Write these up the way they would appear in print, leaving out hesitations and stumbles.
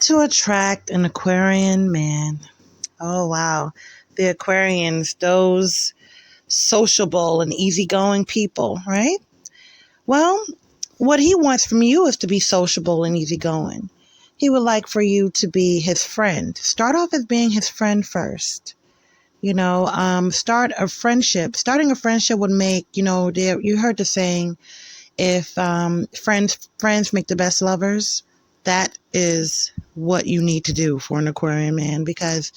to attract an Aquarian man. Oh, wow. The Aquarians, those sociable and easygoing people, right? Well, what he wants from you is to be sociable and easygoing. He would like for you to be his friend. Start off as being his friend first. Start a friendship. Starting a friendship would make, you heard the saying, if friends make the best lovers. That is what you need to do for an Aquarian man, because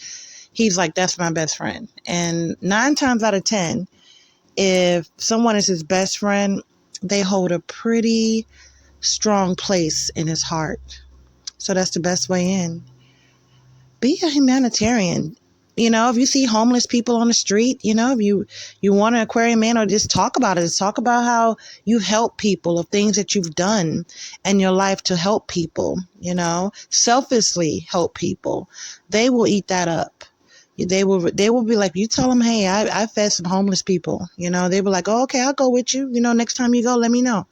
he's like, that's my best friend. And 9 times out of 10, if someone is his best friend, they hold a pretty strong place in his heart. So that's the best way in. Be a humanitarian. If you see homeless people on the street, if you want an Aquarian man, or just talk about it. Just talk about how you help people, of things that you've done in your life to help people, selflessly help people. They will eat that up. They will be like, you tell them, hey, I fed some homeless people. They were like, oh, okay, I'll go with you. Next time you go, let me know.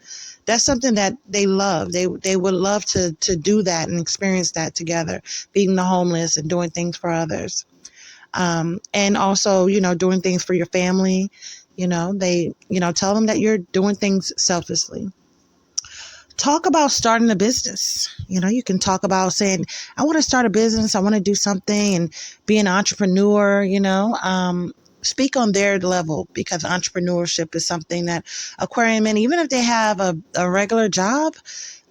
That's something that they love. They would love to do that and experience that together, feeding the homeless and doing things for others. And also, doing things for your family. Tell them that you're doing things selflessly. Talk about starting a business. You can talk about saying, I want to start a business. I want to do something and be an entrepreneur, speak on their level, because entrepreneurship is something that Aquarian men, even if they have a regular job,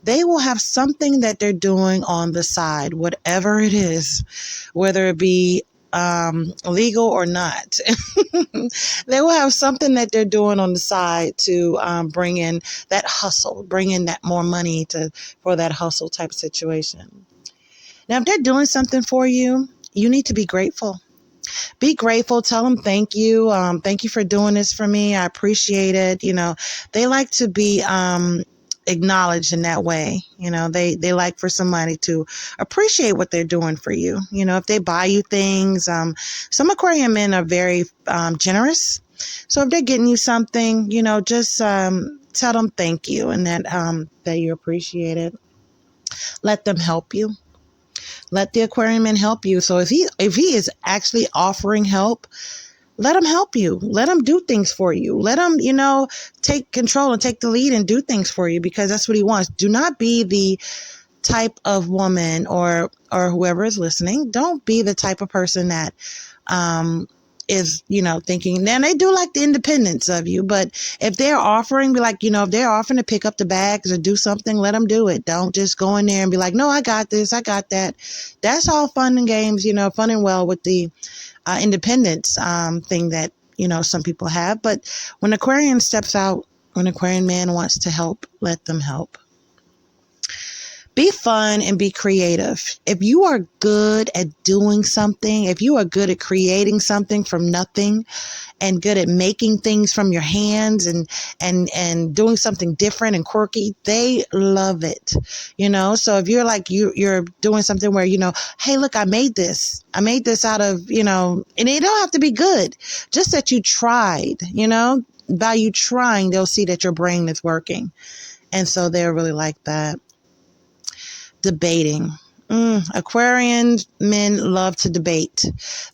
they will have something that they're doing on the side, whatever it is, whether it be legal or not. They will have something that they're doing on the side to bring in that hustle, bring in that more money for that hustle type situation. Now, if they're doing something for you, you need to be grateful. Be grateful. Tell them thank you. Thank you for doing this for me. I appreciate it. They like to be acknowledged in that way. They like for somebody to appreciate what they're doing for you. If they buy you things, some Aquarian men are very generous. So if they're getting you something, just tell them thank you, and that you appreciate it. Let them help you. Let the Aquarian man help you. So if he is actually offering help, let him help you. Let him do things for you. Let him, take control and take the lead and do things for you, because that's what he wants. Do not be the type of woman or whoever is listening. Don't be the type of person that is, thinking, then they do like the independence of you. But if they're offering, be like, if they're offering to pick up the bags or do something, let them do it. Don't just go in there and be like, no, I got this, I got that. That's all fun and games, fun and well with the independence thing that, some people have. But when Aquarian steps out, when Aquarian man wants to help, let them help. Be fun and be creative. If you are good at doing something, if you are good at creating something from nothing and good at making things from your hands and doing something different and quirky, they love it. So if you're like, you're doing something where, hey, look, I made this out of, and it don't have to be good, just that you tried, by you trying, they'll see that your brain is working. And so they'll really like that. Debating. Aquarian men love to debate.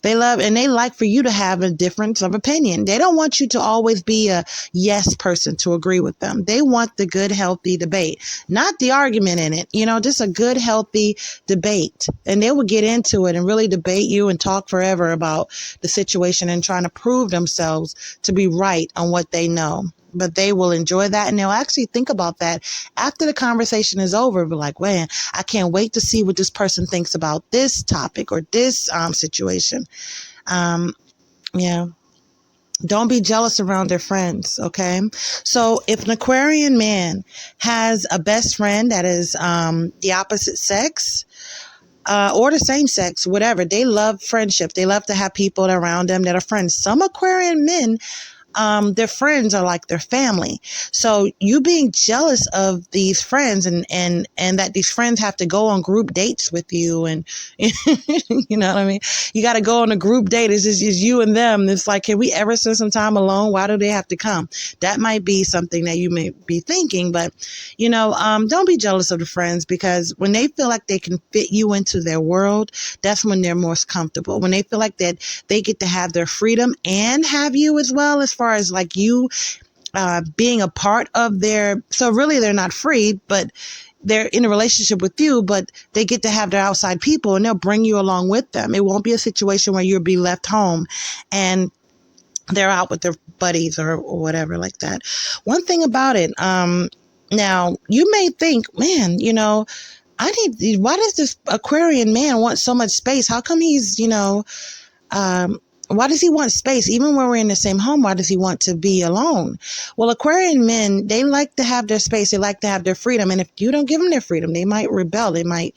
They like for you to have a difference of opinion. They don't want you to always be a yes person to agree with them. They want the good, healthy debate, not the argument in it, just a good, healthy debate. And they will get into it and really debate you and talk forever about the situation and trying to prove themselves to be right on what they know. But they will enjoy that, and they'll actually think about that after the conversation is over. Be like, man, I can't wait to see what this person thinks about this topic or this situation. Yeah. Don't be jealous around their friends, okay? So if an Aquarian man has a best friend that is the opposite sex, or the same sex, whatever, they love friendship. They love to have people around them that are friends. Some Aquarian men their friends are like their family. So you being jealous of these friends and that these friends have to go on group dates with you, and you know what I mean? You got to go on a group date. It's just you and them. It's like, can we ever spend some time alone? Why do they have to come? That might be something that you may be thinking, but don't be jealous of the friends, because when they feel like they can fit you into their world, that's when they're most comfortable. When they feel like that they get to have their freedom and have you as well, as far as like you being a part of their, so really they're not free, but they're in a relationship with you, but they get to have their outside people and they'll bring you along with them. It won't be a situation where you'll be left home and they're out with their buddies or whatever like that. One thing about it, now you may think, man, why does this Aquarian man want so much space? How come he's, why does he want space? Even when we're in the same home, why does he want to be alone? Well, Aquarian men, they like to have their space. They like to have their freedom. And if you don't give them their freedom, they might rebel. They might,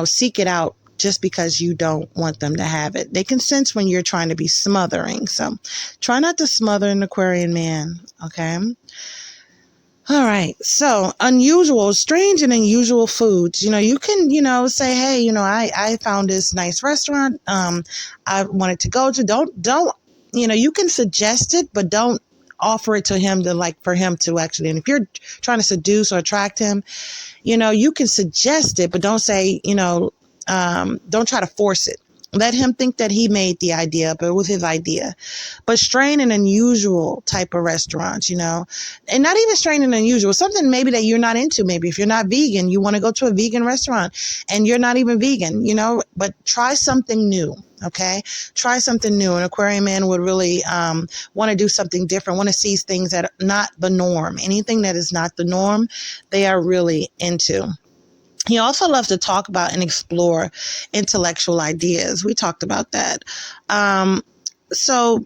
seek it out just because you don't want them to have it. They can sense when you're trying to be smothering. So try not to smother an Aquarian man. Okay. All right. So strange and unusual foods. You can, say, hey, I found this nice restaurant. I wanted to go to. Don't, you can suggest it, but don't offer it to him for him to actually. And if you're trying to seduce or attract him, you can suggest it, but don't say, don't try to force it. Let him think that he made the idea, but it was his idea. But strange and unusual type of restaurants, and not even strange and unusual, something maybe that you're not into. Maybe if you're not vegan, you want to go to a vegan restaurant and you're not even vegan, but try something new. Okay. Try something new. An Aquarian man would really want to do something different, want to see things that are not the norm. Anything that is not the norm, they are really into. He also loves to talk about and explore intellectual ideas. We talked about that. So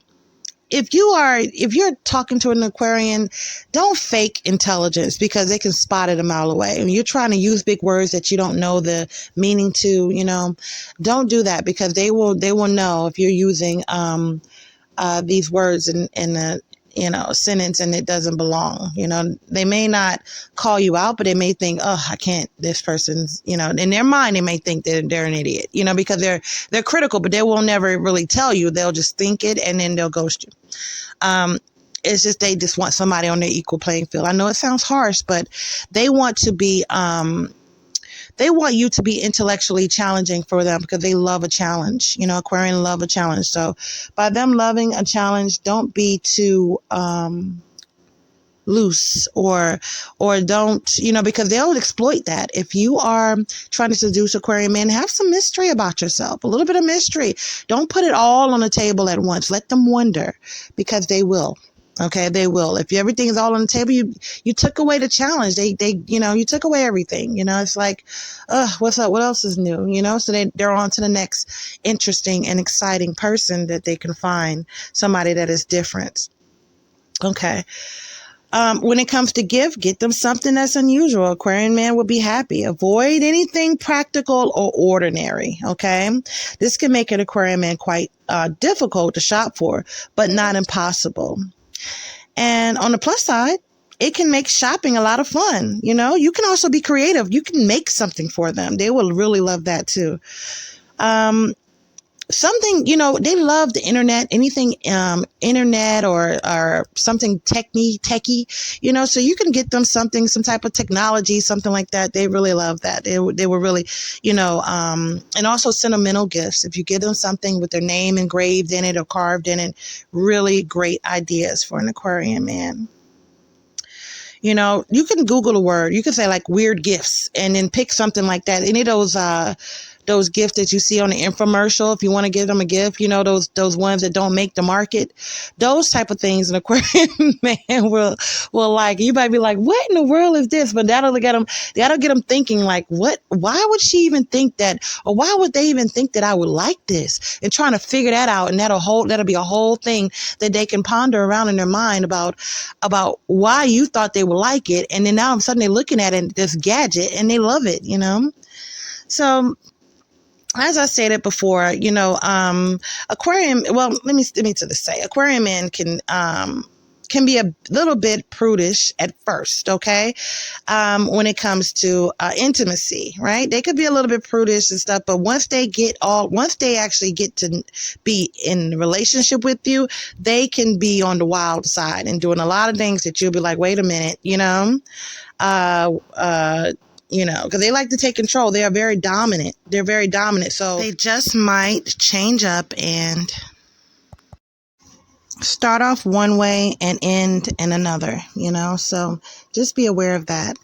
if you're talking to an Aquarian, don't fake intelligence, because they can spot it a mile away. And you're trying to use big words that you don't know the meaning to, don't do that, because they will know if you're using these words in a sentence and it doesn't belong. They may not call you out, but they may think, oh, I can't, this person's, in their mind, they may think that they're an idiot, because they're critical, but they will never really tell you. They'll just think it and then they'll ghost you. It's just, they just want somebody on their equal playing field. I know it sounds harsh, but they want to be, they want you to be intellectually challenging for them, because they love a challenge. Aquarian love a challenge. So by them loving a challenge, don't be too loose or don't, because they'll exploit that. If you are trying to seduce Aquarian men, have some mystery about yourself, a little bit of mystery. Don't put it all on the table at once. Let them wonder, because they will. Okay, they will. If everything is all on the table, you took away the challenge. They you took away everything. It's like, what's up? What else is new? So they're on to the next interesting and exciting person that they can find, somebody that is different. Okay. When it comes to get them something that's unusual. Aquarian man will be happy. Avoid anything practical or ordinary. Okay. This can make an Aquarian man quite difficult to shop for, but not impossible. And on the plus side, it can make shopping a lot of fun. You can also be creative. You can make something for them. They will really love that too. Something, they love the internet, anything, internet or something techie, so you can get them something, some type of technology, something like that. They really love that. They were really, and also sentimental gifts. If you give them something with their name engraved in it or carved in it, really great ideas for an Aquarian man. You can Google a word. You can say like weird gifts and then pick something like that. Any of those gifts that you see on the infomercial, if you want to give them a gift, those ones that don't make the market, those type of things an Aquarian man will like. You might be like, what in the world is this? But that'll get them thinking like, what, why would she even think that? Or why would they even think that I would like this? And trying to figure that out. And that'll be a whole thing that they can ponder around in their mind about why you thought they would like it. And then now all of a sudden they're looking at it, this gadget, and they love it, So as I stated before, Aquarium. Well, let me just say, Aquarium Man can be a little bit prudish at first. Okay, when it comes to intimacy, right? They could be a little bit prudish and stuff, but once they actually get to be in a relationship with you, they can be on the wild side and doing a lot of things that you'll be like, wait a minute, uh, uh, because they like to take control. They are very dominant. They're very dominant. So they just might change up and start off one way and end in another, So just be aware of that.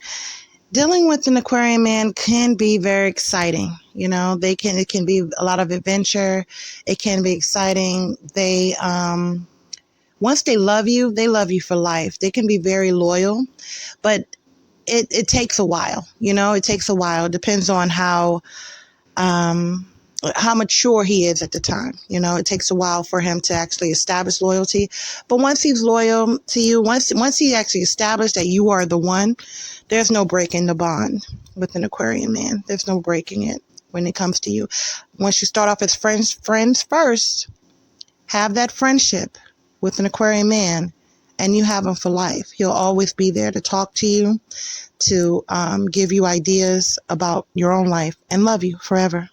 Dealing with an Aquarian Man can be very exciting. It can be a lot of adventure. It can be exciting. Once they love you for life. They can be very loyal, but it takes a while, it takes a while. It depends on how mature he is at the time. It takes a while for him to actually establish loyalty. But once he's loyal to you, once he actually established that you are the one, there's no breaking the bond with an Aquarian Man. There's no breaking it when it comes to you. Once you start off as friends first, have that friendship with an Aquarian Man, and you have him for life. He'll always be there to talk to you, to give you ideas about your own life, and love you forever.